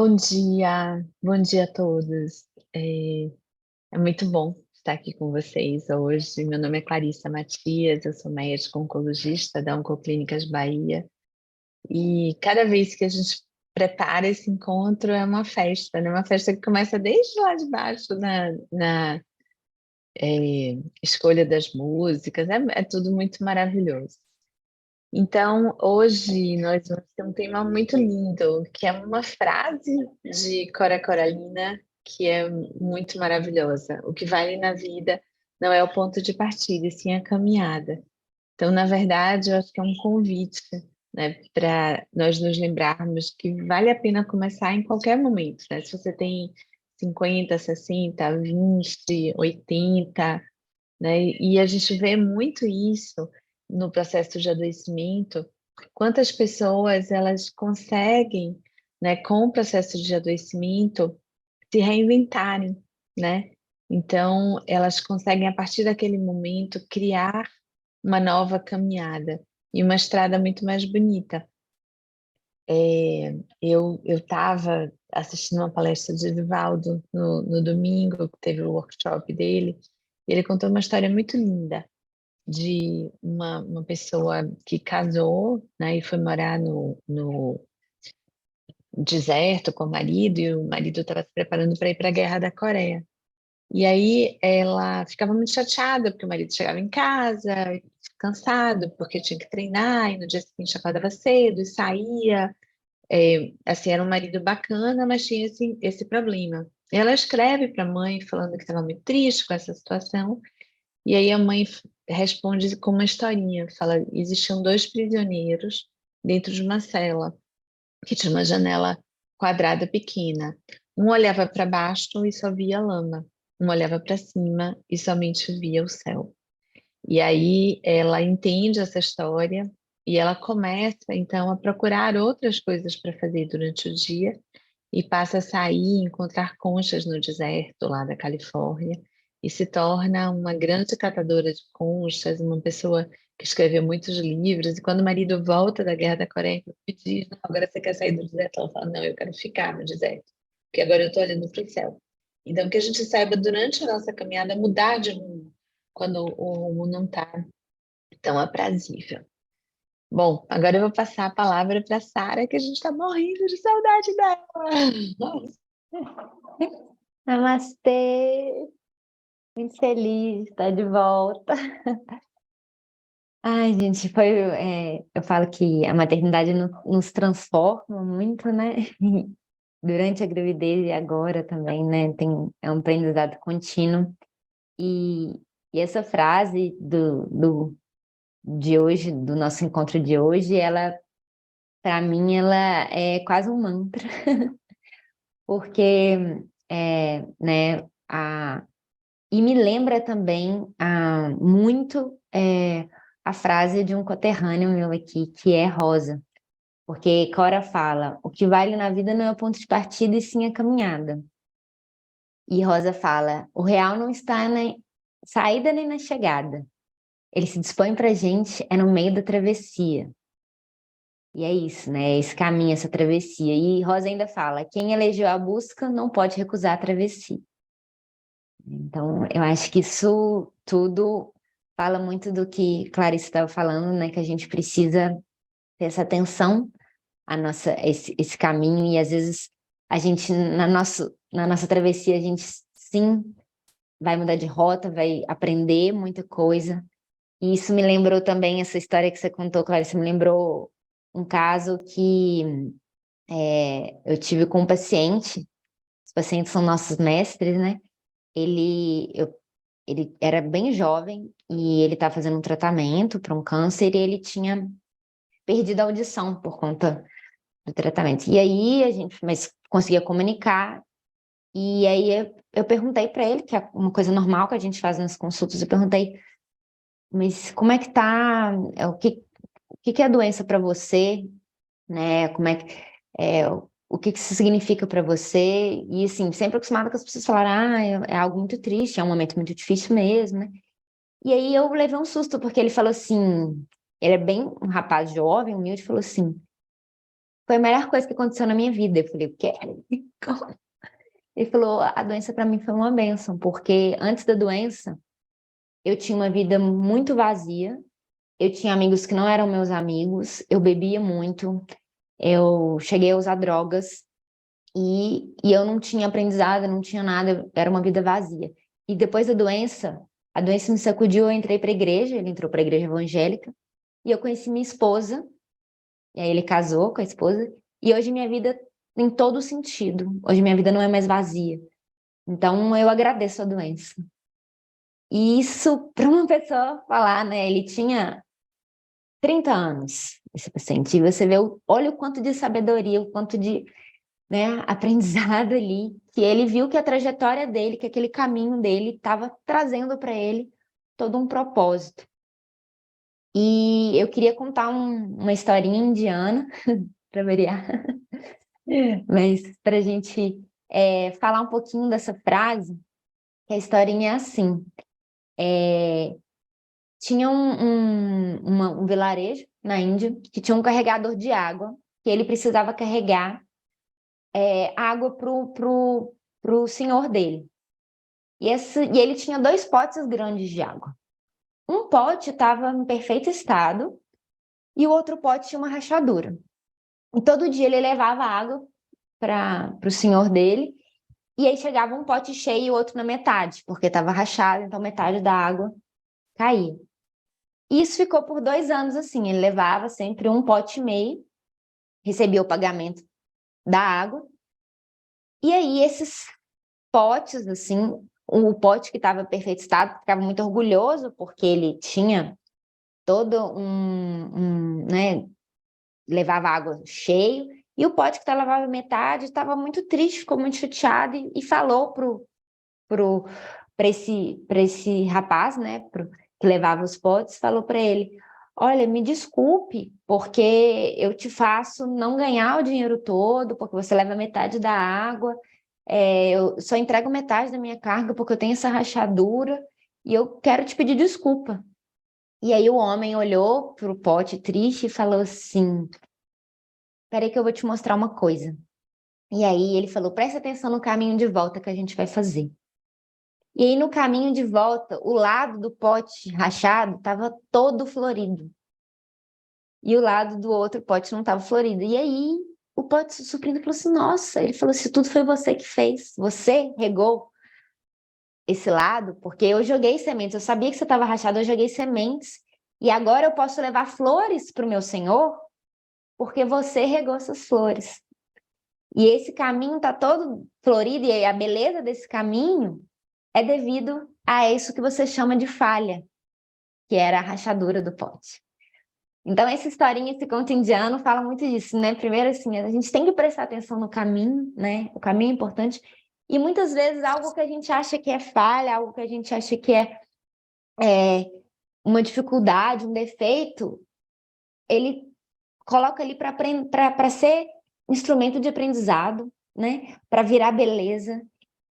Bom dia a todos. É muito bom estar aqui com vocês hoje. Meu nome é Clarissa Matias, eu sou médica oncologista da Oncoclínicas Bahia. E cada vez que a gente prepara esse encontro é uma festa, né? Uma festa que começa desde lá de baixo na escolha das músicas, é tudo muito maravilhoso. Então, hoje nós vamos ter um tema muito lindo, que é uma frase de Cora Coralina, que é muito maravilhosa. O que vale na vida não é o ponto de partida, e sim a caminhada. Então, na verdade, eu acho que é um convite, né, para nós nos lembrarmos que vale a pena começar em qualquer momento, né? Se você tem 50, 60, 20, 80, né? E a gente vê muito isso no processo de adoecimento, quantas pessoas elas conseguem, né, com o processo de adoecimento, se reinventarem, né? Então, elas conseguem, a partir daquele momento, criar uma nova caminhada e uma estrada muito mais bonita. Eu estava assistindo uma palestra de Vivaldo no domingo, que teve o workshop dele, e ele contou uma história muito linda de uma pessoa que casou, né, e foi morar no deserto com o marido, e o marido estava se preparando para ir para a Guerra da Coreia. E aí ela ficava muito chateada, porque o marido chegava em casa cansado, porque tinha que treinar, e no dia seguinte acordava cedo e saía. Assim, era um marido bacana, mas tinha esse problema. Ela escreve para a mãe falando que estava muito triste com essa situação, e aí a mãe responde com uma historinha, fala, existiam dois prisioneiros dentro de uma cela, que tinha uma janela quadrada pequena. Um olhava para baixo e só via lama, um olhava para cima e somente via o céu. E aí ela entende essa história e ela começa então a procurar outras coisas para fazer durante o dia e passa a sair, encontrar conchas no deserto lá da Califórnia e se torna uma grande catadora de conchas, uma pessoa que escreveu muitos livros. E quando o marido volta da Guerra da Coreia, ele diz: "Não, agora você quer sair do deserto?" Ela fala: "Não, eu quero ficar no deserto, porque agora eu estou olhando para o céu." Então, que a gente saiba durante a nossa caminhada mudar de rumo quando o rumo não está tão aprazível. Bom, agora eu vou passar a palavra para a Sara, que a gente está morrendo de saudade dela. Namastê! Muito feliz de estar de volta. Ai, gente, eu falo que a maternidade nos transforma muito, né? Durante a gravidez e agora também, né? É um aprendizado contínuo. E, e essa frase de hoje, do nosso encontro de hoje, para mim, ela é quase um mantra. Porque, né, e me lembra também muito a frase de um conterrâneo meu aqui, que é Rosa. Porque Cora fala, o que vale na vida não é o ponto de partida e sim a caminhada. E Rosa fala, o real não está na saída nem na chegada. Ele se dispõe pra gente, é no meio da travessia. E é isso, né? Esse caminho, essa travessia. E Rosa ainda fala, quem elegeu a busca não pode recusar a travessia. Então, eu acho que isso tudo fala muito do que Clarice estava falando, né? Que a gente precisa ter essa atenção esse caminho, e às vezes a gente, na nossa travessia, a gente sim vai mudar de rota, vai aprender muita coisa. E isso me lembrou também, essa história que você contou, Clarice, me lembrou um caso que eu tive com um paciente. Os pacientes são nossos mestres, né? Ele era bem jovem e ele estava fazendo um tratamento para um câncer e ele tinha perdido a audição por conta do tratamento. E aí mas conseguia comunicar. E aí eu perguntei para ele, que é uma coisa normal que a gente faz nas consultas, eu perguntei, mas como é que tá? O que é a doença para você? Né? O que isso significa para você? E assim, sempre acostumada com as pessoas falarem, é algo muito triste, é um momento muito difícil mesmo, né? E aí eu levei um susto, porque ele falou assim, ele é bem um rapaz jovem, humilde, falou assim, foi a melhor coisa que aconteceu na minha vida. Eu falei, o quê? Como? Ele falou, a doença para mim foi uma bênção, porque antes da doença, eu tinha uma vida muito vazia, eu tinha amigos que não eram meus amigos, eu bebia muito, eu cheguei a usar drogas, e eu não tinha aprendizado, não tinha nada, era uma vida vazia. E depois da doença, a doença me sacudiu, eu entrei para a igreja, ele entrou para a igreja evangélica, e eu conheci minha esposa, e aí ele casou com a esposa, e hoje minha vida tem todo sentido. Hoje minha vida não é mais vazia. Então eu agradeço a doença. E isso, para uma pessoa falar, né? Ele tinha 30 anos, esse paciente, e você vê, olha o quanto de sabedoria, o quanto de, né, aprendizado ali, que ele viu que a trajetória dele, que aquele caminho dele estava trazendo para ele todo um propósito. E eu queria contar uma historinha indiana, para variar, mas para a gente falar um pouquinho dessa frase, que a historinha é assim. Tinha um vilarejo na Índia que tinha um carregador de água, que ele precisava carregar água pro senhor dele. E ele tinha 2 potes grandes de água. Um pote estava em perfeito estado e o outro pote tinha uma rachadura. E todo dia ele levava água para o senhor dele, e aí chegava um pote cheio e o outro na metade, porque estava rachado, então metade da água caía. E isso ficou por 2 anos assim, ele levava sempre um pote e meio, recebia o pagamento da água, e aí esses potes, assim, o pote que estava em perfeito estado ficava muito orgulhoso, porque ele tinha todo né, levava água cheio, e o pote que levava metade estava muito triste, ficou muito chateado e falou para esse rapaz, né, que levava os potes, falou para ele: olha, me desculpe, porque eu te faço não ganhar o dinheiro todo, porque você leva metade da água, eu só entrego metade da minha carga porque eu tenho essa rachadura e eu quero te pedir desculpa. E aí o homem olhou para o pote triste e falou assim: peraí que eu vou te mostrar uma coisa. E aí ele falou: presta atenção no caminho de volta que a gente vai fazer. E aí no caminho de volta, o lado do pote rachado estava todo florido. E o lado do outro pote não estava florido. E aí o pote se surpreendeu e falou assim: nossa, ele falou: se tudo foi você que fez, você regou esse lado, porque eu joguei sementes, eu sabia que você estava rachado, eu joguei sementes, e agora eu posso levar flores para o meu senhor, porque você regou essas flores. E esse caminho está todo florido, e a beleza desse caminho é devido a isso que você chama de falha, que era a rachadura do pote. Então, essa historinha, esse conto indiano fala muito disso, né? Primeiro, assim, a gente tem que prestar atenção no caminho, né? O caminho é importante. E muitas vezes algo que a gente acha que é falha, algo que a gente acha que é uma dificuldade, um defeito, ele coloca ali para ser instrumento de aprendizado, né? Para virar beleza.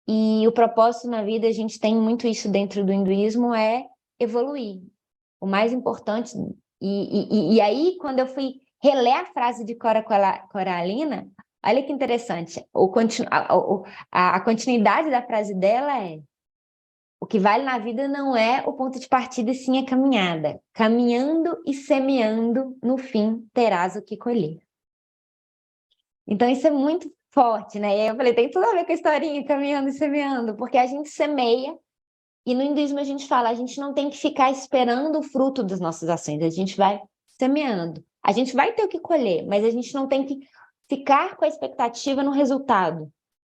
E o propósito na vida, a gente tem muito isso dentro do hinduísmo, é evoluir. O mais importante. E aí, quando eu fui reler a frase de Cora Coralina, olha que interessante. A continuidade da frase dela é: o que vale na vida não é o ponto de partida, e sim a caminhada. Caminhando e semeando, no fim terás o que colher. Então, isso é muito forte, né? E aí eu falei, tem tudo a ver com a historinha, caminhando e semeando, porque a gente semeia, e no hinduísmo a gente fala, a gente não tem que ficar esperando o fruto das nossas ações, a gente vai semeando. A gente vai ter o que colher, mas a gente não tem que ficar com a expectativa no resultado,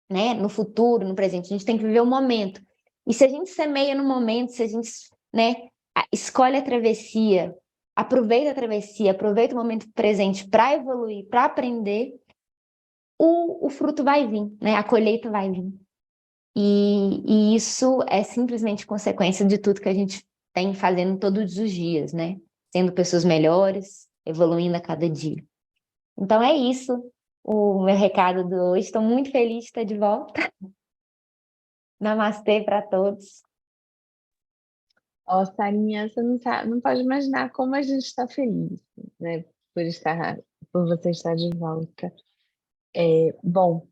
né? No futuro, no presente, a gente tem que viver o momento. E se a gente semeia no momento, se a gente, né, escolhe a travessia, aproveita o momento presente para evoluir, para aprender, o fruto vai vir, né? A colheita vai vir. E isso é simplesmente consequência de tudo que a gente tem fazendo todos os dias, né? Sendo pessoas melhores, evoluindo a cada dia. Então é isso, o meu recado de hoje. Estou muito feliz de estar de volta. Namastê para todos. Ó, Sarinha, você não pode imaginar como a gente está feliz, né? por você estar de volta. Bom,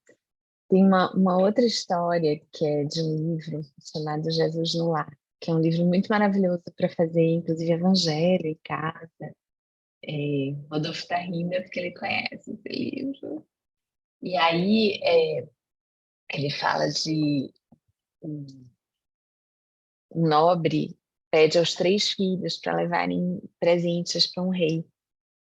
tem uma outra história que é de um livro chamado Jesus no Lar, que é um livro muito maravilhoso para fazer, inclusive evangelho em casa. Rodolfo está rindo porque ele conhece esse livro. E aí ele fala de um um nobre pede aos 3 filhos para levarem presentes para um rei.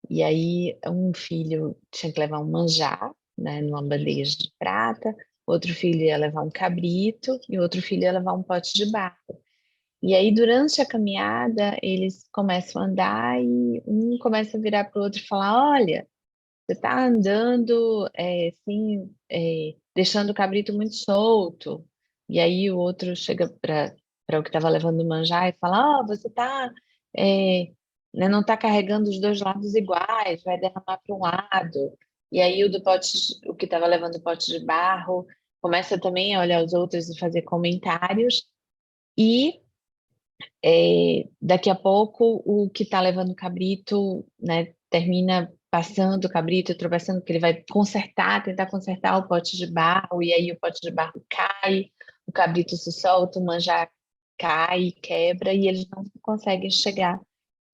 E aí um filho tinha que levar um manjar, né, numa bandeja de prata, outro filho ia levar um cabrito e outro filho ia levar um pote de barro. E aí durante a caminhada eles começam a andar e um começa a virar para o outro e falar: Olha, você está andando assim, deixando o cabrito muito solto. E aí o outro chega para o que estava levando o manjar e fala: Você está, né, não está carregando os dois lados iguais, vai derramar para um lado. E aí o que estava levando o pote de barro começa também a olhar os outros e fazer comentários. E daqui a pouco o que está levando o cabrito, né, termina passando o cabrito, atravessando, porque ele vai tentar consertar o pote de barro, e aí o pote de barro cai, o cabrito se solta, o manjar cai, quebra, e eles não conseguem chegar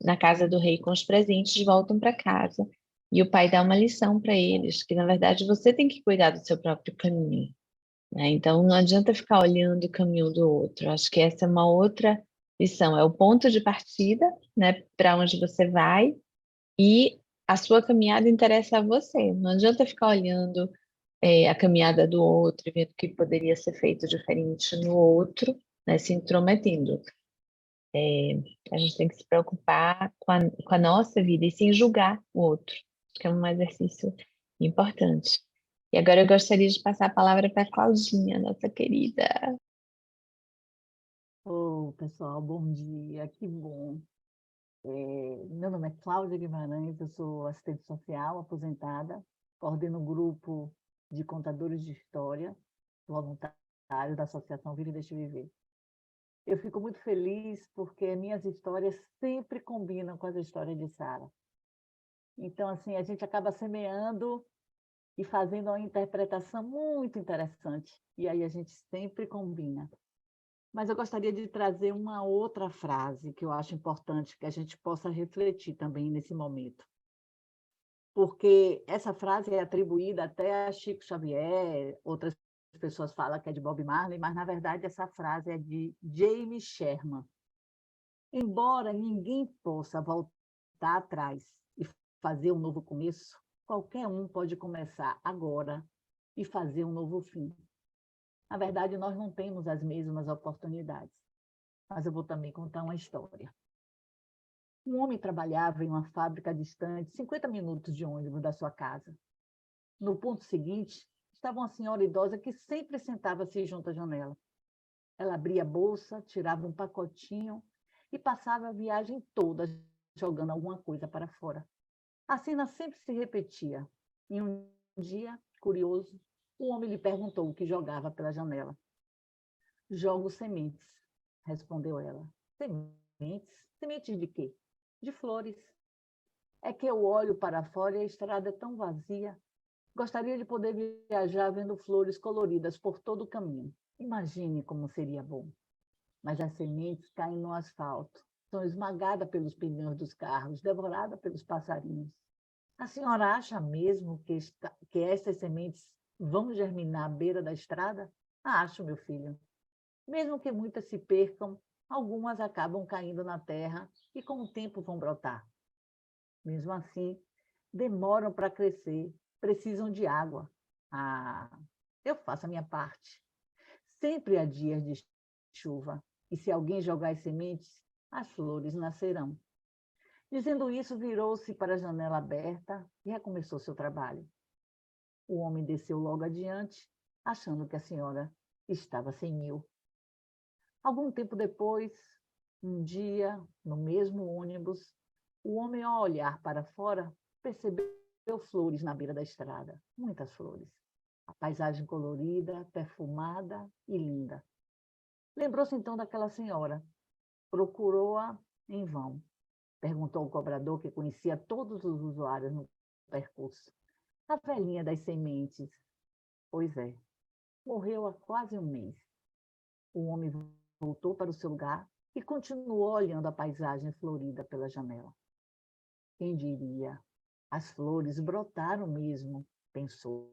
na casa do rei com os presentes, voltam para casa. E o pai dá uma lição para eles, que na verdade você tem que cuidar do seu próprio caminho, né? Então não adianta ficar olhando o caminho do outro. Acho que essa é uma outra lição, é o ponto de partida, né, para onde você vai, e a sua caminhada interessa a você. Não adianta ficar olhando a caminhada do outro e vendo o que poderia ser feito diferente no outro, né, se intrometendo. A gente tem que se preocupar com a nossa vida e sem julgar o outro. Acho que é um exercício importante. E agora eu gostaria de passar a palavra para a Claudinha, nossa querida. Pessoal, bom dia, que bom. Meu nome é Cláudia Guimarães, eu sou assistente social aposentada, coordeno o grupo de contadores de história, voluntário da Associação Vida e Deixa Viver. Eu fico muito feliz porque minhas histórias sempre combinam com as histórias de Sara. Então, assim, a gente acaba semeando e fazendo uma interpretação muito interessante, e aí a gente sempre combina. Mas eu gostaria de trazer uma outra frase que eu acho importante que a gente possa refletir também nesse momento. Porque essa frase é atribuída até a Chico Xavier, outras pessoas falam que é de Bob Marley, mas na verdade essa frase é de James Sherman. Embora ninguém possa voltar atrás e fazer um novo começo, qualquer um pode começar agora e fazer um novo fim. Na verdade, nós não temos as mesmas oportunidades. Mas eu vou também contar uma história. Um homem trabalhava em uma fábrica distante, 50 minutos de ônibus da sua casa. No ponto seguinte, estava uma senhora idosa que sempre sentava-se junto à janela. Ela abria a bolsa, tirava um pacotinho e passava a viagem toda jogando alguma coisa para fora. A cena sempre se repetia. E um dia, curioso, o homem lhe perguntou o que jogava pela janela. Jogo sementes, respondeu ela. Sementes? Sementes de quê? De flores. É que eu olho para fora e a estrada é tão vazia. Gostaria de poder viajar vendo flores coloridas por todo o caminho. Imagine como seria bom. Mas as sementes caem no asfalto, são esmagadas pelos pneus dos carros, devoradas pelos passarinhos. A senhora acha mesmo que essas sementes vão germinar à beira da estrada? Acho, meu filho. Mesmo que muitas se percam, algumas acabam caindo na terra e com o tempo vão brotar. Mesmo assim, demoram para crescer, precisam de água. Ah, eu faço a minha parte. Sempre há dias de chuva, e se alguém jogar as sementes, as flores nascerão. Dizendo isso, virou-se para a janela aberta e recomeçou seu trabalho. O homem desceu logo adiante, achando que a senhora estava sem mil. Algum tempo depois, um dia, no mesmo ônibus, o homem, ao olhar para fora, percebeu flores na beira da estrada, muitas flores. A paisagem colorida, perfumada e linda. Lembrou-se então daquela senhora. Procurou-a em vão. perguntou o cobrador, que conhecia todos os usuários no percurso. A velhinha das sementes. Pois é, morreu há quase um mês. O homem voltou para o seu lugar e continuou olhando a paisagem florida pela janela. Quem diria? As flores brotaram mesmo, pensou.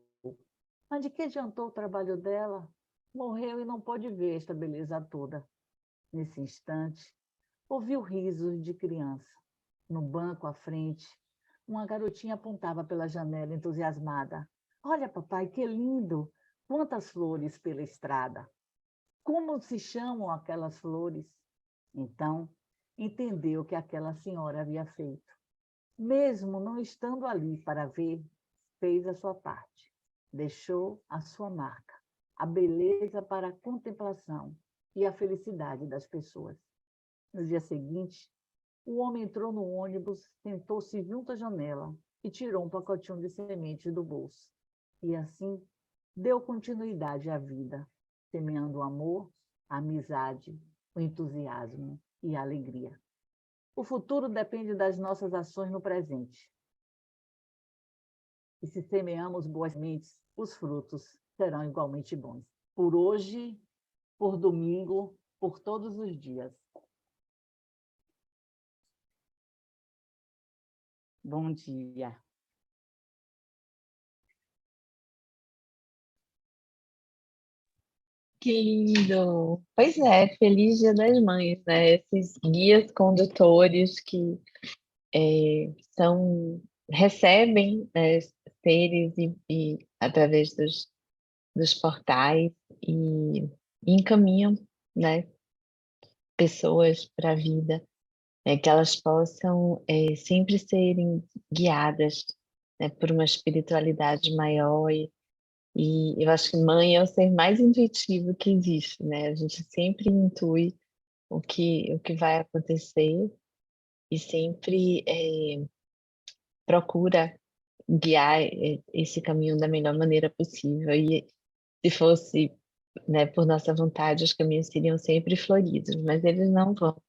Mas de que adiantou o trabalho dela? Morreu e não pôde ver esta beleza toda. Nesse instante, ouviu risos de criança. No banco à frente, uma garotinha apontava pela janela entusiasmada. Olha, papai, que lindo! Quantas flores pela estrada! Como se chamam aquelas flores? Então, entendeu o que aquela senhora havia feito. Mesmo não estando ali para ver, fez a sua parte. Deixou a sua marca, a beleza para a contemplação e a felicidade das pessoas. No dia seguinte, o homem entrou no ônibus, sentou-se junto à janela e tirou um pacotinho de sementes do bolso. E assim, deu continuidade à vida, semeando o amor, a amizade, o entusiasmo e a alegria. O futuro depende das nossas ações no presente. E se semeamos boas sementes, os frutos serão igualmente bons. Por hoje, por domingo, por todos os dias. Bom dia. Que lindo! Pois é, feliz Dia das Mães, né? Esses guias condutores que recebem, né, seres e através dos portais e encaminham, né, pessoas para a vida, que elas possam sempre serem guiadas, né, por uma espiritualidade maior e eu acho que mãe é o ser mais intuitivo que existe, né? A gente sempre intui o que vai acontecer e sempre procura guiar esse caminho da melhor maneira possível. E se fosse, né, por nossa vontade, os caminhos seriam sempre floridos, mas eles não vão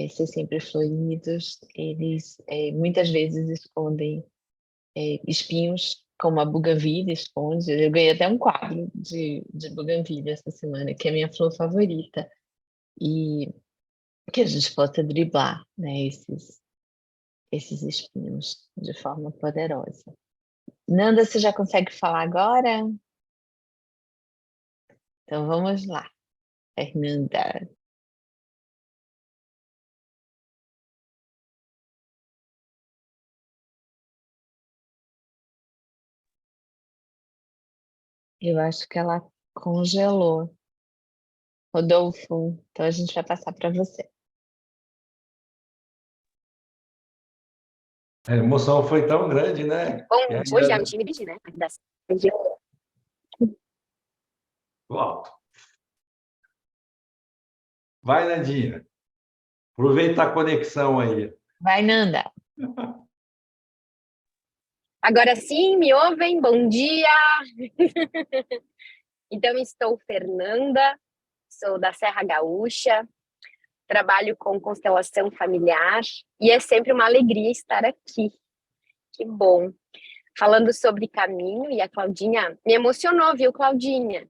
ser sempre floridos. Eles muitas vezes escondem espinhos, como a buganvília esconde. Eu ganhei até um quadro de buganvília essa semana, que é a minha flor favorita, e que a gente possa driblar, né, esses espinhos de forma poderosa. Nanda, você já consegue falar agora? Então vamos lá, Fernanda. Eu acho que ela congelou. Rodolfo, então a gente vai passar para você. A emoção foi tão grande, né? Bom dia, me time né? Alto. Vai, Nandinha. Aproveita a conexão aí. Vai, Nanda. Agora sim, me ouvem? Bom dia! Então, estou Fernanda, sou da Serra Gaúcha, trabalho com constelação familiar e é sempre uma alegria estar aqui. Que bom! Falando sobre caminho, e a Claudinha me emocionou, viu, Claudinha?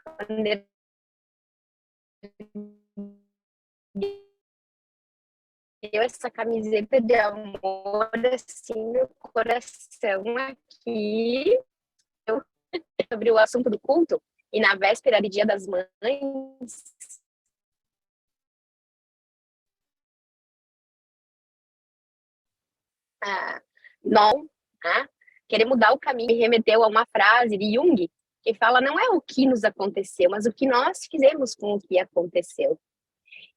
Quando eu essa camiseta de amor assim no coração aqui, eu, sobre o assunto do culto, e na véspera de Dia das Mães, não, né? Querer mudar o caminho me remeteu a uma frase de Jung, que fala não é o que nos aconteceu, mas o que nós fizemos com o que aconteceu.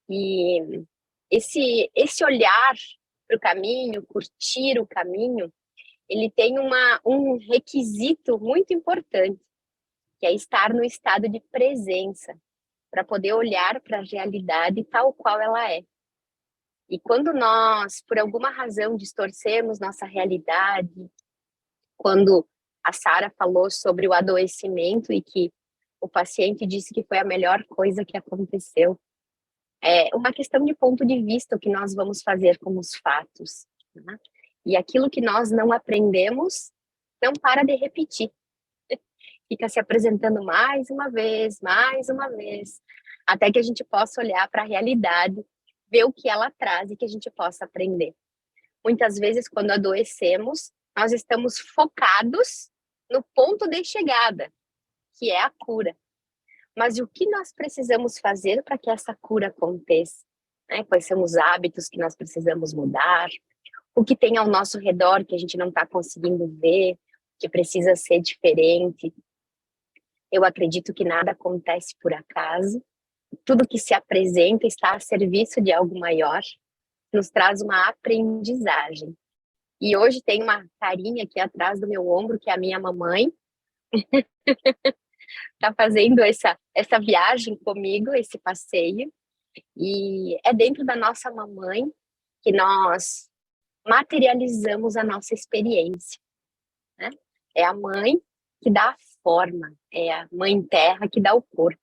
E esse olhar para o caminho, curtir o caminho, ele tem um requisito muito importante, que é estar no estado de presença, para poder olhar para a realidade tal qual ela é. E quando nós, por alguma razão, distorcemos nossa realidade, quando a Sara falou sobre o adoecimento e que o paciente disse que foi a melhor coisa que aconteceu, É uma questão de ponto de vista o que nós vamos fazer com os fatos, né? E aquilo que nós não aprendemos não para de repetir. Fica se apresentando mais uma vez, até que a gente possa olhar para a realidade, ver o que ela traz e que a gente possa aprender. Muitas vezes, quando adoecemos, nós estamos focados no ponto de chegada, que é a cura. Mas o que nós precisamos fazer para que essa cura aconteça? Né? Quais são os hábitos que nós precisamos mudar? O que tem ao nosso redor que a gente não está conseguindo ver, que precisa ser diferente? Eu acredito que nada acontece por acaso. Tudo que se apresenta está a serviço de algo maior, nos traz uma aprendizagem. E hoje tem uma carinha aqui atrás do meu ombro, que é a minha mamãe, está fazendo essa viagem comigo, esse passeio, e é dentro da nossa mamãe que nós materializamos a nossa experiência, né? É a mãe que dá a forma, é a mãe terra que dá o corpo.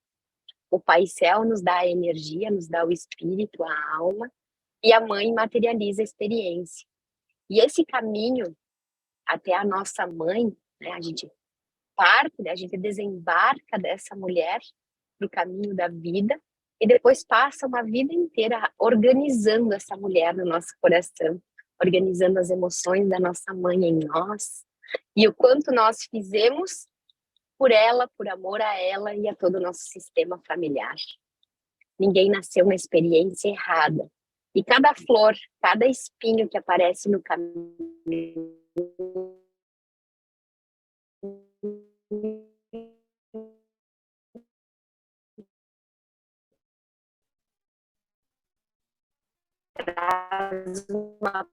O Pai Céu nos dá a energia, nos dá o espírito, a alma, e a mãe materializa a experiência. E esse caminho até a nossa mãe, né, a gente parte, a gente desembarca dessa mulher para o caminho da vida e depois passa uma vida inteira organizando essa mulher no nosso coração, organizando as emoções da nossa mãe em nós e o quanto nós fizemos por ela, por amor a ela e a todo o nosso sistema familiar. Ninguém nasceu na experiência errada. E cada flor, cada espinho que aparece no caminho traz uma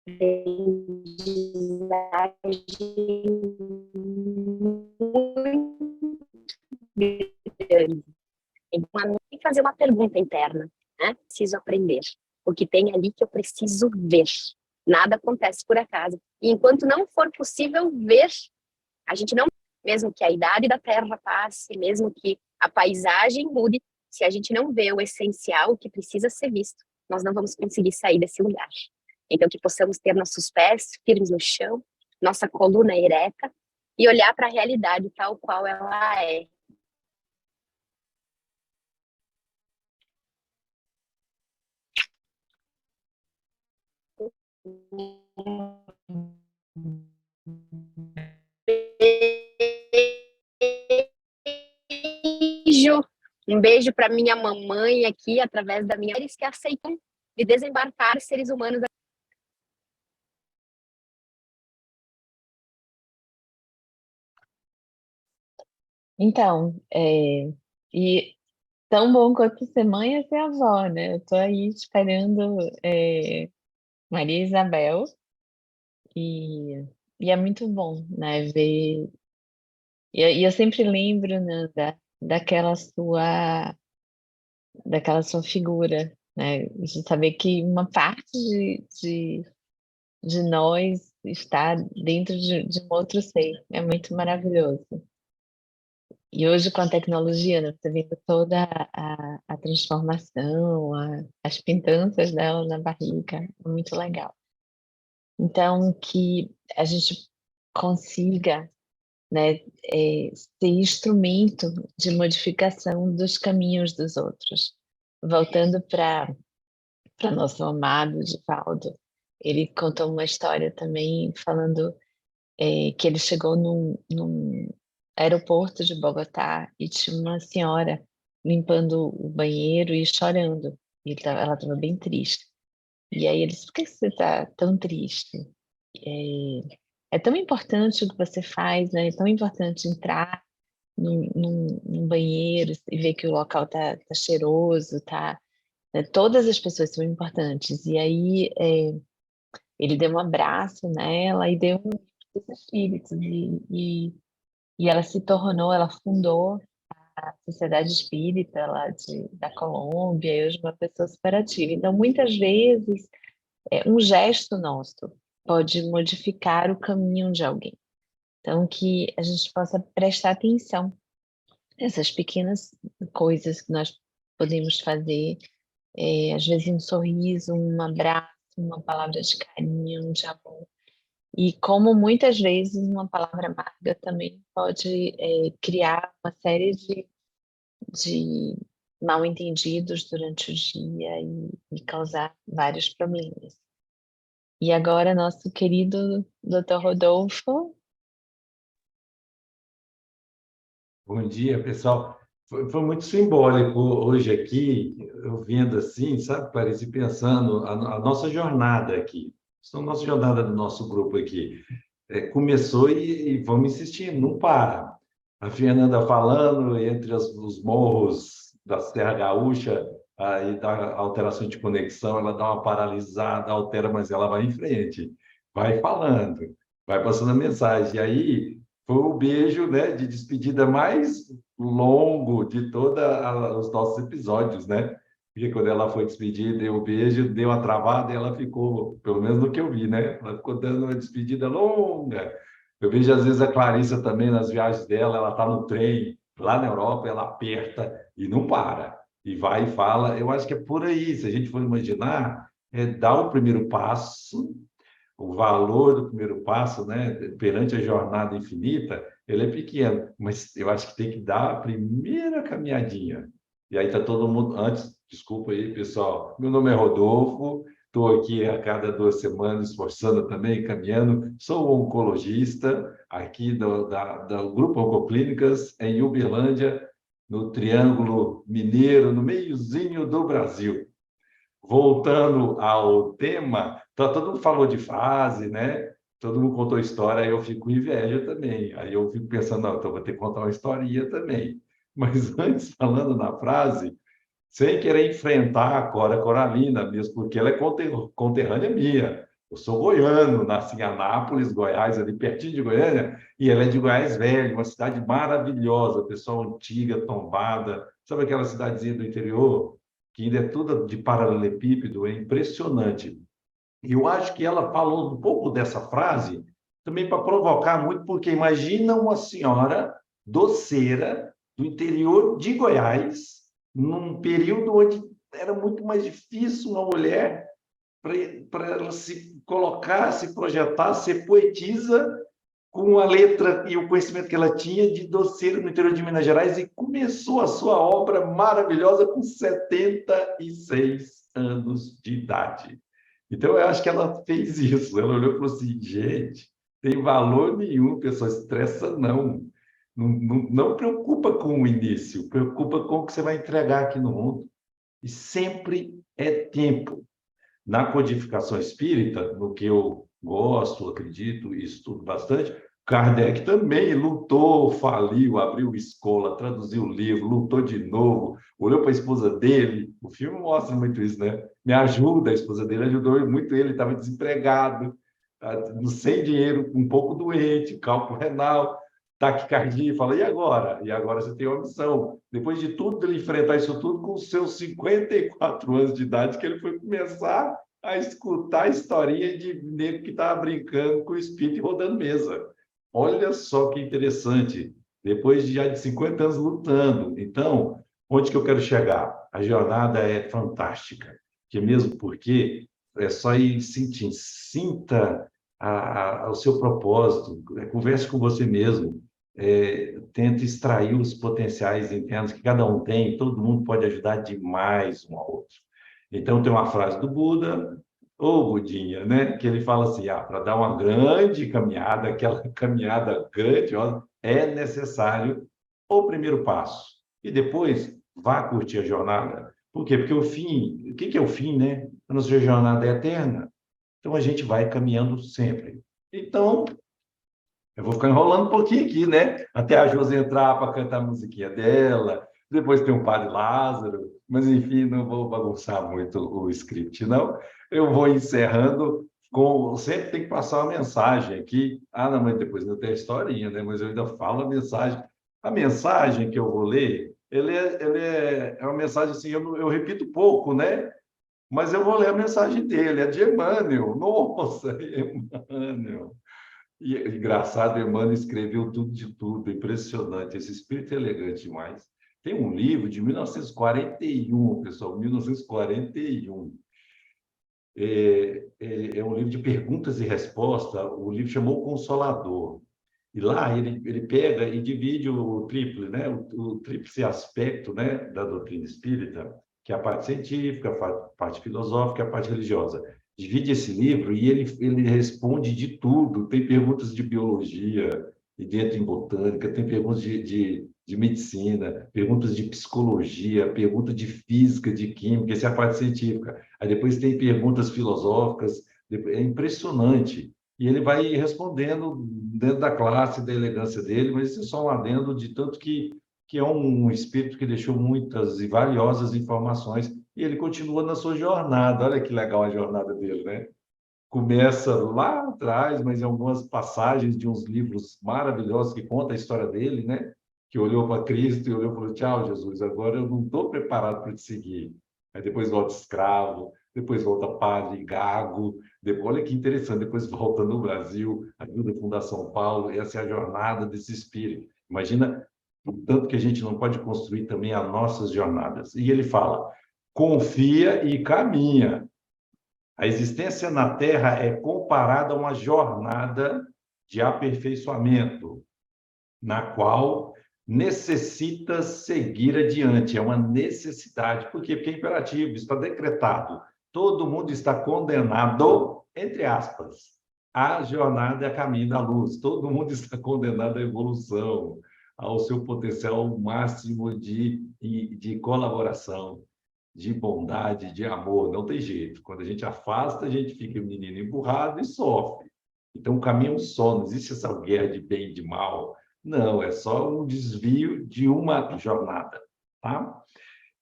aprendizagem muito grande. Então, a mim fazer uma pergunta interna, né? Preciso aprender. O que tem ali que eu preciso ver. Nada acontece por acaso. E enquanto não for possível ver, a gente não, mesmo que a idade da Terra passe, mesmo que a paisagem mude, se a gente não vê o essencial, o que precisa ser visto, nós não vamos conseguir sair desse lugar. Então, que possamos ter nossos pés firmes no chão, nossa coluna ereta e olhar para a realidade tal qual ela é. Um beijo para minha mamãe aqui, através da minha... Eles que aceitam de desembarcar seres humanos. Então, e tão bom quanto ser mãe é ser avó, né? Eu tô aí esperando Maria Isabel e, e é muito bom, né? Ver... E eu sempre lembro, né, daquela sua figura, né? De saber que uma parte de nós está dentro de um outro ser. É muito maravilhoso. E hoje, com a tecnologia, né, você vendo toda a transformação, as pintanças dela na barriga, é muito legal. Então, que a gente consiga, né, ser instrumento de modificação dos caminhos dos outros. Voltando para nosso amado Divaldo, ele contou uma história também falando que ele chegou num aeroporto de Bogotá e tinha uma senhora limpando o banheiro e chorando. E ela estava bem triste. E aí ele disse, por que você está tão triste? É tão importante o que você faz, né? É tão importante entrar num banheiro e ver que o local tá cheiroso, né? Todas as pessoas são importantes. E aí ele deu um abraço nela e deu um espírito e ela se tornou, ela fundou a Sociedade Espírita lá da Colômbia e hoje é uma pessoa super ativa. Então, muitas vezes, um gesto nosso pode modificar o caminho de alguém. Então, que a gente possa prestar atenção nessas pequenas coisas que nós podemos fazer às vezes um sorriso, um abraço, uma palavra de carinho, de amor. E como muitas vezes uma palavra amarga também pode criar uma série de mal-entendidos durante o dia e causar vários problemas. E agora, nosso querido Dr. Rodolfo. Bom dia, pessoal. Foi muito simbólico hoje aqui, eu vendo assim, sabe, Clarice, pensando a nossa jornada aqui. A nossa jornada do nosso grupo aqui. Começou e vamos insistir, não para. A Fernanda falando entre os morros da Serra Gaúcha, aí da alteração de conexão, ela dá uma paralisada, altera, mas ela vai em frente, vai falando, vai passando a mensagem. E aí foi o beijo, né, de despedida mais longo de todos os nossos episódios, né? Porque quando ela foi despedida, deu o beijo, deu uma travada e ela ficou, pelo menos no que eu vi, né? Ela ficou dando uma despedida longa. Eu vejo, às vezes, a Clarissa também, nas viagens dela, ela está no trem, lá na Europa, ela aperta e não para. E vai e fala. Eu acho que é por aí, se a gente for imaginar, dar o primeiro passo, o valor do primeiro passo, né, perante a jornada infinita, ele é pequeno, mas eu acho que tem que dar a primeira caminhadinha. E aí está todo mundo, antes, desculpa aí, pessoal, meu nome é Rodolfo, estou aqui a cada 2 semanas esforçando também, caminhando, sou oncologista aqui do Grupo Oncoclínicas, em Uberlândia, no Triângulo Mineiro, no meiozinho do Brasil. Voltando ao tema, todo mundo falou de frase, né? Todo mundo contou história, aí eu fico com inveja também. Aí eu fico pensando, não, então vou ter que contar uma historinha também. Mas antes, falando na frase, sem querer enfrentar a Cora Coralina, mesmo porque ela é conterrânea minha. Eu sou goiano, nasci em Anápolis, Goiás, ali pertinho de Goiânia, e ela é de Goiás Velho, uma cidade maravilhosa, pessoal antiga, tombada. Sabe aquela cidadezinha do interior? Que ainda é tudo de paralelepípedo, é impressionante. E eu acho que ela falou um pouco dessa frase também para provocar muito, porque imagina uma senhora doceira do interior de Goiás, num período onde era muito mais difícil uma mulher para ela se colocar, se projetar, ser poetisa com a letra e o conhecimento que ela tinha de doceira no interior de Minas Gerais e começou a sua obra maravilhosa com 76 anos de idade. Então, eu acho que ela fez isso. Ela olhou e falou assim, gente, tem valor nenhum, pessoal, estressa não. Não preocupa com o início, preocupa com o que você vai entregar aqui no mundo. E sempre é tempo. Na codificação espírita, no que eu gosto, acredito e estudo bastante, Kardec também lutou, faliu, abriu escola, traduziu o livro, lutou de novo, olhou para a esposa dele. O filme mostra muito isso, né? Me ajuda, a esposa dele ajudou muito ele estava desempregado, sem dinheiro, um pouco doente, cálculo renal, taquicardia, fala, e agora? E agora você tem uma missão. Depois de tudo, ele enfrentar isso tudo com os seus 54 anos de idade, que ele foi começar a escutar a historinha de nego que estava brincando com o espírito e rodando mesa. Olha só que interessante. Depois de já de 50 anos lutando. Então, onde que eu quero chegar? A jornada é fantástica. Que mesmo porque é só ir sentindo, sinta o seu propósito, converse com você mesmo, tenta extrair os potenciais internos que cada um tem, todo mundo pode ajudar demais um ao outro. Então, tem uma frase do Buda, ou Budinha, né? Que ele fala assim, para dar uma grande caminhada, aquela caminhada grandiosa, é necessário o primeiro passo. E depois, vá curtir a jornada. Por quê? Porque o fim, o que é o fim, né? A nossa jornada é eterna. Então, a gente vai caminhando sempre. Então, eu vou ficar enrolando um pouquinho aqui, né? Até a Josi entrar para cantar a musiquinha dela. Depois tem o Padre Lázaro. Mas, enfim, não vou bagunçar muito o script, não. Eu vou encerrando com... Sempre tem que passar uma mensagem aqui. Não, mas depois não tem a historinha, né? Mas eu ainda falo a mensagem. A mensagem que eu vou ler, ele é uma mensagem assim, eu repito pouco, né? Mas eu vou ler a mensagem dele, é de Emmanuel. Nossa, Emmanuel. E engraçado, Emmanuel escreveu tudo de tudo, impressionante. Esse espírito é elegante demais. Tem um livro de 1941, pessoal, 1941. É um livro de perguntas e respostas. O livro chamou O Consolador. E lá ele pega e divide o tríplice, né? O tríplice aspecto, né, da doutrina espírita, que é a parte científica, a parte filosófica e a parte religiosa. Divide esse livro e ele responde de tudo. Tem perguntas de biologia, e dentro em botânica, tem perguntas de medicina, perguntas de psicologia, perguntas de física, de química, essa é a parte científica. Aí depois tem perguntas filosóficas, é impressionante. E ele vai respondendo dentro da classe, da elegância dele, mas isso é só um adendo de tanto que é um espírito que deixou muitas e valiosas informações, e ele continua na sua jornada. Olha que legal a jornada dele, né? Começa lá atrás, mas em algumas passagens de uns livros maravilhosos que contam a história dele, né? Que olhou para Cristo e olhou e falou: tchau, Jesus, agora eu não estou preparado para te seguir. Aí depois volta escravo, depois volta padre, gago, depois, olha que interessante, depois volta no Brasil, ajuda a Fundação Paulo, essa é a jornada desse espírito. Imagina o tanto que a gente não pode construir também as nossas jornadas. E ele fala: confia e caminha. A existência na Terra é comparada a uma jornada de aperfeiçoamento, na qual necessita seguir adiante. É uma necessidade. Por quê? Porque é imperativo, está decretado. Todo mundo está condenado, entre aspas, à jornada e a caminho da luz. Todo mundo está condenado à evolução, ao seu potencial máximo de colaboração, de bondade, de amor. Não tem jeito. Quando a gente afasta, a gente fica o menino empurrado e sofre. Então, o caminho é um só, não existe essa guerra de bem e de mal. Não, é só um desvio de uma jornada, tá?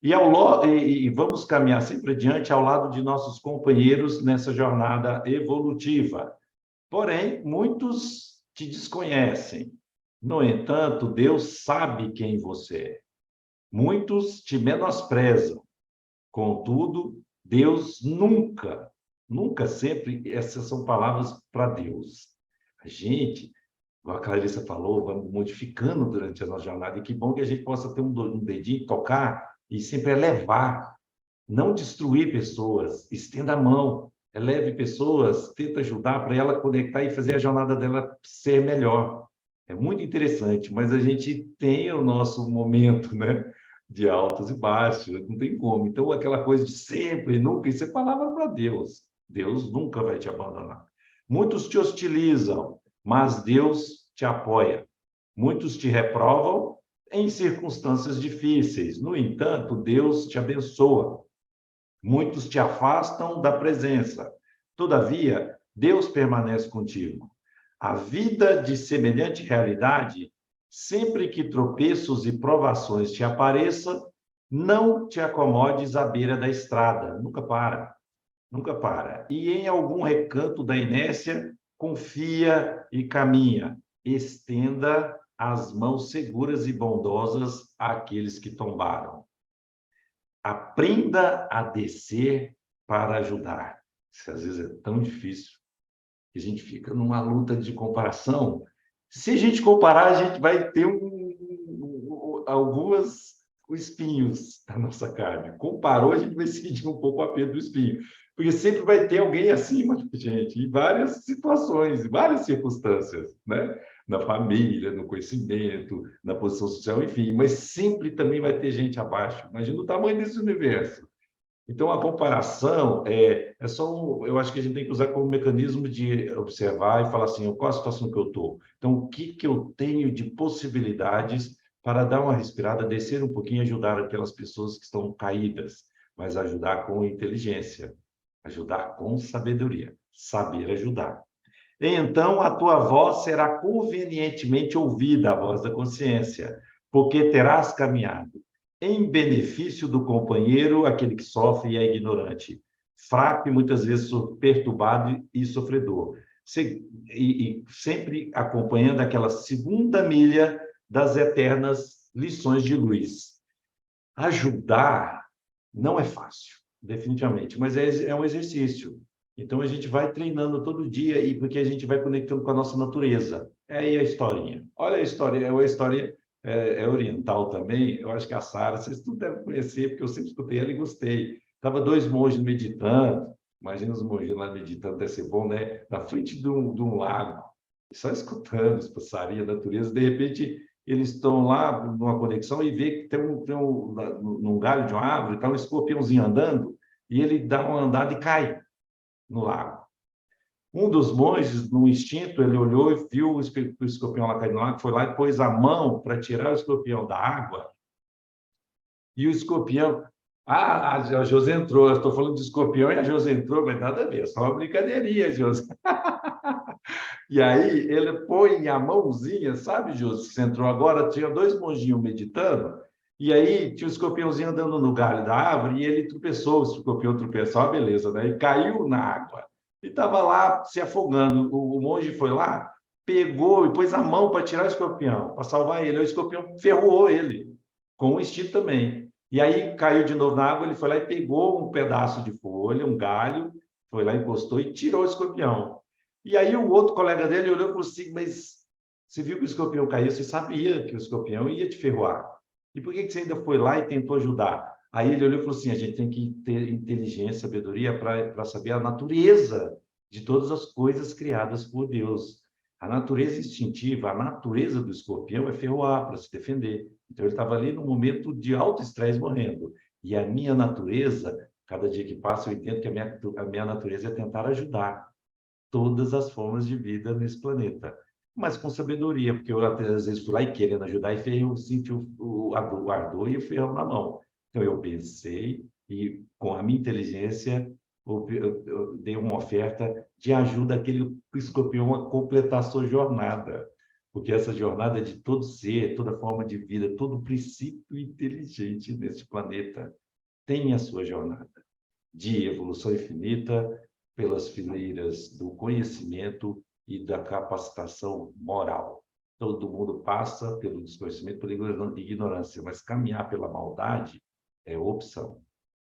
E vamos caminhar sempre adiante ao lado de nossos companheiros nessa jornada evolutiva. Porém, muitos te desconhecem. No entanto, Deus sabe quem você é. Muitos te menosprezam. Contudo, Deus nunca, nunca, sempre, essas são palavras para Deus. A gente, como a Clarissa falou, vamos modificando durante a nossa jornada, e que bom que a gente possa ter um dedinho, tocar e sempre elevar, não destruir pessoas, estenda a mão, eleve pessoas, tenta ajudar para ela conectar e fazer a jornada dela ser melhor. É muito interessante, mas a gente tem o nosso momento, né? De altos e baixos, não tem como. Então, aquela coisa de sempre, nunca, isso é palavra para Deus. Deus nunca vai te abandonar. Muitos te hostilizam, mas Deus te apoia. Muitos te reprovam em circunstâncias difíceis. No entanto, Deus te abençoa. Muitos te afastam da presença. Todavia, Deus permanece contigo. A vida de semelhante realidade, sempre que tropeços e provações te apareçam, não te acomodes à beira da estrada. Nunca para, nunca para. E em algum recanto da inércia, confia e caminha. Estenda as mãos seguras e bondosas àqueles que tombaram. Aprenda a descer para ajudar. Isso às vezes é tão difícil que a gente fica numa luta de comparação. Se a gente comparar, a gente vai ter alguns espinhos na nossa carne. Comparou, a gente vai sentir um pouco o apelo do espinho. Porque sempre vai ter alguém acima da gente, em várias situações, em várias circunstâncias, né? Na família, no conhecimento, na posição social, enfim. Mas sempre também vai ter gente abaixo. Imagina o tamanho desse universo. Então, a comparação é só eu acho que a gente tem que usar como mecanismo de observar e falar assim, qual a situação que eu estou? Então, o que eu tenho de possibilidades para dar uma respirada, descer um pouquinho e ajudar aquelas pessoas que estão caídas, mas ajudar com inteligência, ajudar com sabedoria, saber ajudar. Então, a tua voz será convenientemente ouvida, a voz da consciência, porque terás caminhado em benefício do companheiro, aquele que sofre e é ignorante, fraco e muitas vezes perturbado e sofredor, e sempre acompanhando aquela segunda milha das eternas lições de luz. Ajudar não é fácil, definitivamente, mas é um exercício. Então, a gente vai treinando todo dia, e porque a gente vai conectando com a nossa natureza. É aí a historinha. Olha a história, é uma história é oriental também. Eu acho que a Sara, vocês não devem conhecer, porque eu sempre escutei ela e gostei. Tava dois monges meditando, imagina os monges lá meditando, deve ser bom, né? Na frente de um lago, só escutando os passarinhos, a natureza. De repente, eles estão lá numa conexão e vê que num galho de uma árvore, está um escorpiãozinho andando, e ele dá uma andada e cai no lago. Um dos monges, no instinto, ele olhou e viu o escorpião lá cair no lago, foi lá e pôs a mão para tirar o escorpião da água. E o escorpião... a José entrou, eu estou falando de escorpião e a José entrou, mas nada a ver, só uma brincadeirinha, José. E aí ele põe a mãozinha, sabe, José, que você entrou agora, tinha dois monjinhos meditando, e aí tinha o escorpiãozinho andando no galho da árvore, e ele tropeçou, o escorpião tropeçou, beleza, né? E caiu na água. E estava lá se afogando. O monge foi lá, pegou e pôs a mão para tirar o escorpião, para salvar ele. O escorpião ferrou ele, com o instinto também. E aí caiu de novo na água, ele foi lá e pegou um pedaço de folha, um galho, foi lá, encostou e tirou o escorpião. E aí o outro colega dele olhou e falou assim, mas você viu que o escorpião caiu, você sabia que o escorpião ia te ferroar. E por que você ainda foi lá e tentou ajudar? Aí ele olhou e falou assim, a gente tem que ter inteligência, sabedoria para saber a natureza de todas as coisas criadas por Deus. A natureza instintiva, a natureza do escorpião é ferroar para se defender. Então ele estava ali num momento de alto estresse morrendo. E a minha natureza, cada dia que passa eu entendo que a minha natureza é tentar ajudar todas as formas de vida nesse planeta. Mas com sabedoria, porque eu às vezes fui lá e querendo ajudar e ferro, senti o ardor e o ferro na mão. Então eu pensei e com a minha inteligência eu dei uma oferta de ajuda àquele escorpião a completar a sua jornada. Porque essa jornada é de todo ser, toda forma de vida, todo princípio inteligente nesse planeta tem a sua jornada de evolução infinita, pelas fileiras do conhecimento e da capacitação moral. Todo mundo passa pelo desconhecimento, pela ignorância, mas caminhar pela maldade é opção.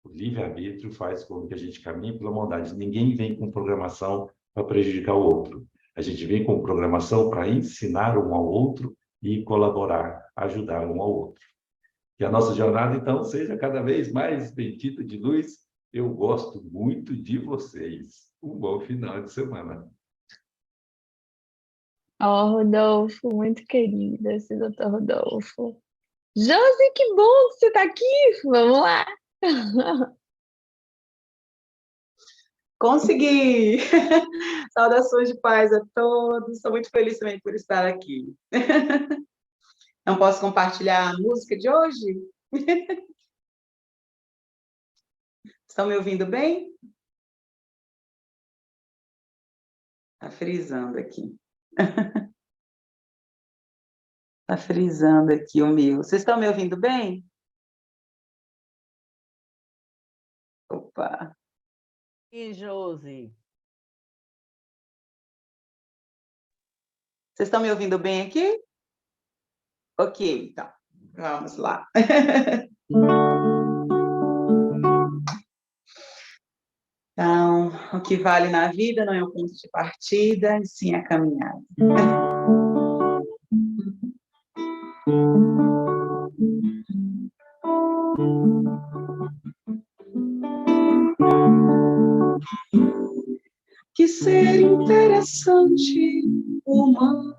O livre-arbítrio faz com que a gente caminhe pela maldade. Ninguém vem com programação para prejudicar o outro. A gente vem com programação para ensinar um ao outro e colaborar, ajudar um ao outro. Que a nossa jornada, então, seja cada vez mais bendita de luz. Eu gosto muito de vocês. Um bom final de semana. Oh, Rodolfo, muito querido esse doutor Rodolfo. Josi, que bom que você está aqui. Vamos lá. Consegui! Saudações de paz a todos. Estou muito feliz também por estar aqui. Não posso compartilhar a música de hoje? Estão me ouvindo bem? Está frisando aqui. Está frisando aqui o meu. Vocês estão me ouvindo bem? Opa! E Josi? Vocês estão me ouvindo bem aqui? Ok, então, vamos lá. Então, o que vale na vida não é o ponto de partida, e sim a caminhada. Que ser interessante, humano,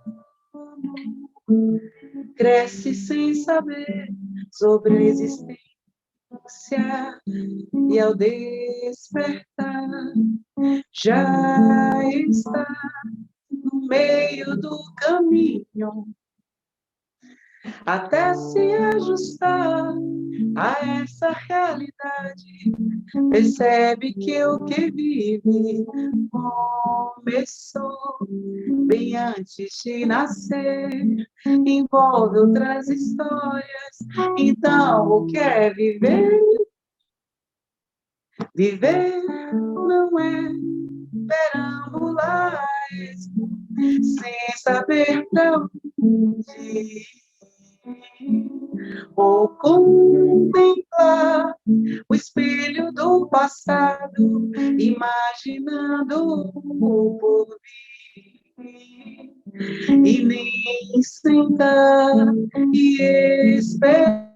cresce sem saber sobre a existência e ao despertar já está no meio do caminho até se ajustar a essa realidade. Percebe que o que vive começou bem antes de nascer, envolve outras histórias. Então, o que é viver? Viver não é perambular sem saber pra onde ir, ou contemplar o espelho do passado, imaginando o porvir. e nem sentar e esperar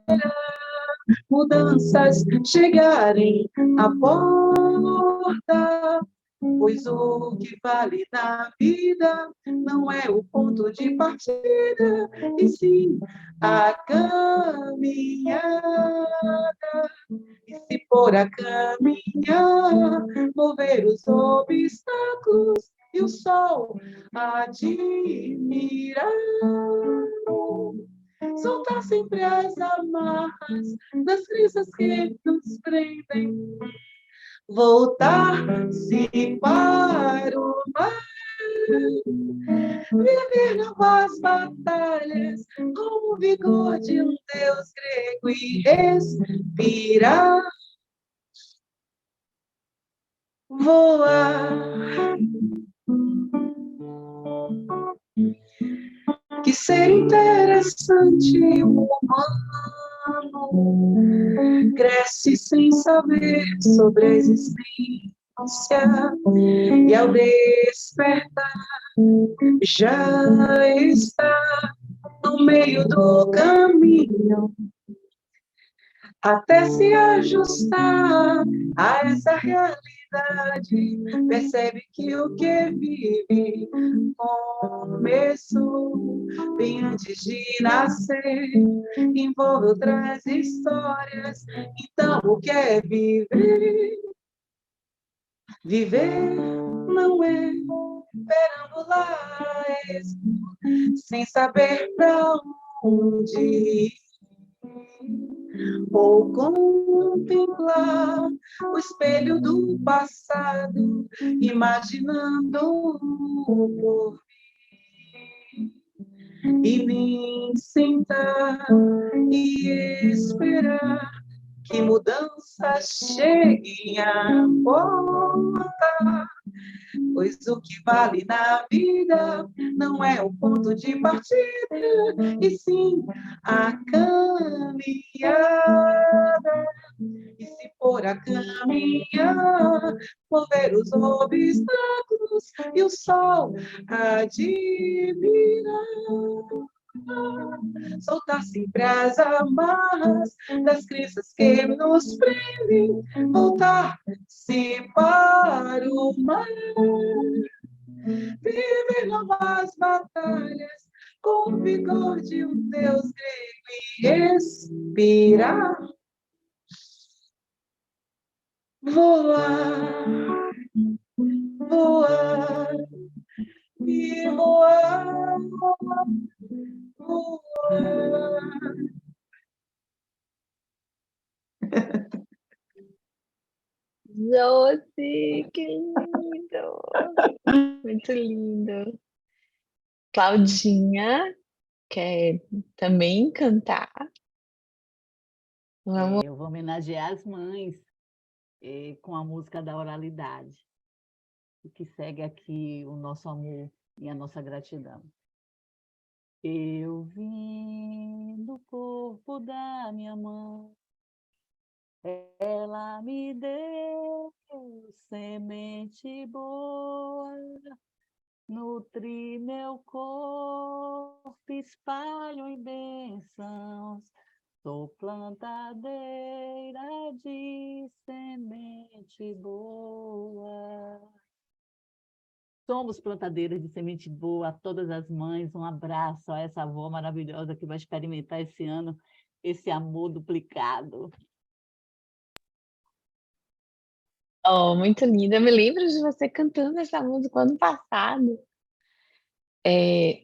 mudanças chegarem à porta, pois o que vale na vida não é o ponto de partida, e sim a caminhada. E se for a caminhar, mover os obstáculos e o sol admirar. Soltar sempre as amarras das crenças que nos prendem. Voltar-se para o mar. Viver novas batalhas com o vigor de um Deus grego e respirar. Voar. Que ser interessante o humano cresce sem saber sobre a existência e ao despertar já está no meio do caminho até se ajustar a essa realidade. Percebe que o que vive começou bem antes de nascer, envolve outras histórias. Então, o que é viver? Viver não é perambular, sem saber para onde ir, ou contemplar o espelho do passado, imaginando o porvir, e nem sentar e esperar que mudanças cheguem à porta, pois o que vale na vida não é o ponto de partida, e sim a caminhada. E se for a caminhar, mover os obstáculos e o sol admirar. Soltar sempre as amarras das crenças que nos prendem, voltar-se para o mar, viver novas batalhas com o vigor de um Deus grego e respirar. Voar, voar e voar, voar. Josi, que lindo! Muito lindo. Claudinha quer também cantar? Vamos. Eu vou homenagear as mães com a música da oralidade, que segue aqui o nosso amor e a nossa gratidão. Eu vim do corpo da minha mãe, ela me deu semente boa, nutri meu corpo, espalho em bênçãos, sou plantadeira de semente boa. Somos plantadeiras de semente boa a todas as mães. Um abraço a essa avó maravilhosa que vai experimentar esse ano esse amor duplicado. Oh, muito linda. Eu me lembro de você cantando essa música ano passado.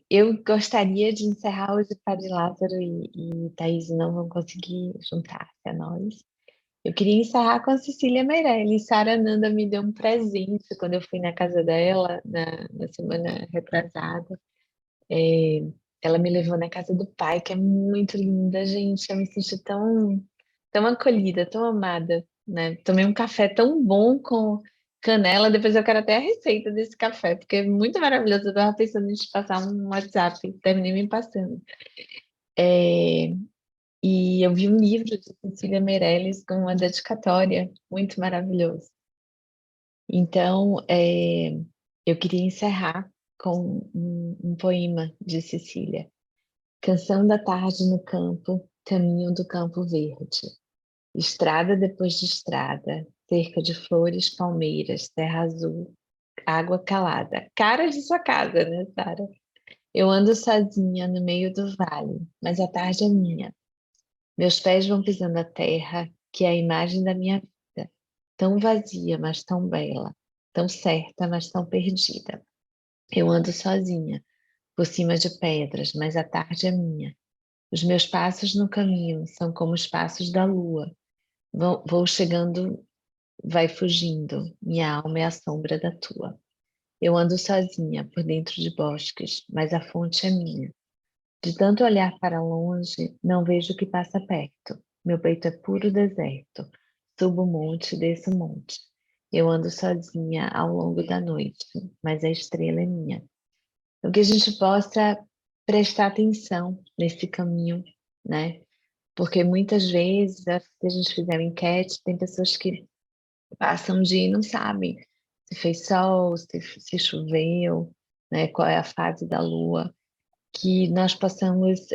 Eu gostaria de encerrar hoje. Padre Lázaro e Thaís não vão conseguir juntar-se a nós. Eu queria encerrar com a Cecília Meirelles. Sara Nanda me deu um presente quando eu fui na casa dela, na semana retrasada. Ela me levou na casa do pai, que é muito linda, gente. Eu me senti tão acolhida, tão amada, né? Tomei um café tão bom com canela. Depois eu quero até a receita desse café, porque é muito maravilhoso. Eu estava pensando em te passar um WhatsApp, terminei me passando. E eu vi um livro de Cecília Meirelles com uma dedicatória muito maravilhoso. Então, eu queria encerrar com um poema de Cecília. Canção da tarde no campo, caminho do campo verde. Estrada depois de estrada, cerca de flores, palmeiras, terra azul, água calada. Cara de sua casa, né, Sara? Eu ando sozinha no meio do vale, mas a tarde é minha. Meus pés vão pisando a terra, que é a imagem da minha vida. Tão vazia, mas tão bela. Tão certa, mas tão perdida. Eu ando sozinha, por cima de pedras, mas a tarde é minha. Os meus passos no caminho são como os passos da lua. Vou chegando, vai fugindo, minha alma é a sombra da tua. Eu ando sozinha por dentro de bosques, mas a fonte é minha. De tanto olhar para longe, não vejo o que passa perto. Meu peito é puro deserto. Subo o monte, desço o monte. Eu ando sozinha ao longo da noite, mas a estrela é minha. Então, que a gente possa prestar atenção nesse caminho, né? Porque muitas vezes, se a gente fizer uma enquete, tem pessoas que passam o dia e não sabem se fez sol, se choveu, né? Qual é a fase da lua. Que nós possamos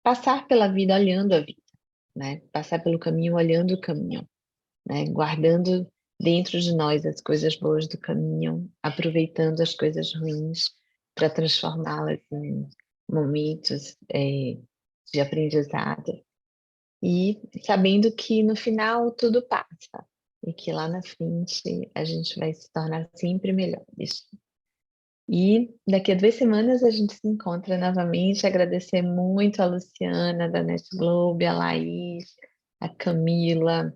passar pela vida olhando a vida, né? Passar pelo caminho olhando o caminho, né? Guardando dentro de nós as coisas boas do caminho, aproveitando as coisas ruins para transformá-las em momentos de aprendizado e sabendo que no final tudo passa e que lá na frente a gente vai se tornar sempre melhores. E daqui a 2 semanas a gente se encontra novamente. Agradecer muito a Luciana da Net Globe, a Laís, a Camila,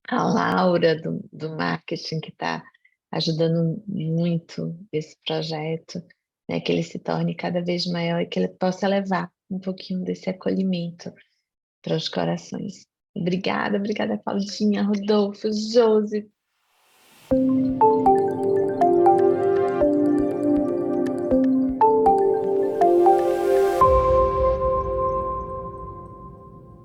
a Laura do marketing, que está ajudando muito esse projeto, né, que ele se torne cada vez maior e que ele possa levar um pouquinho desse acolhimento para os corações. Obrigada, Claudinha, Rodolfo, Josi.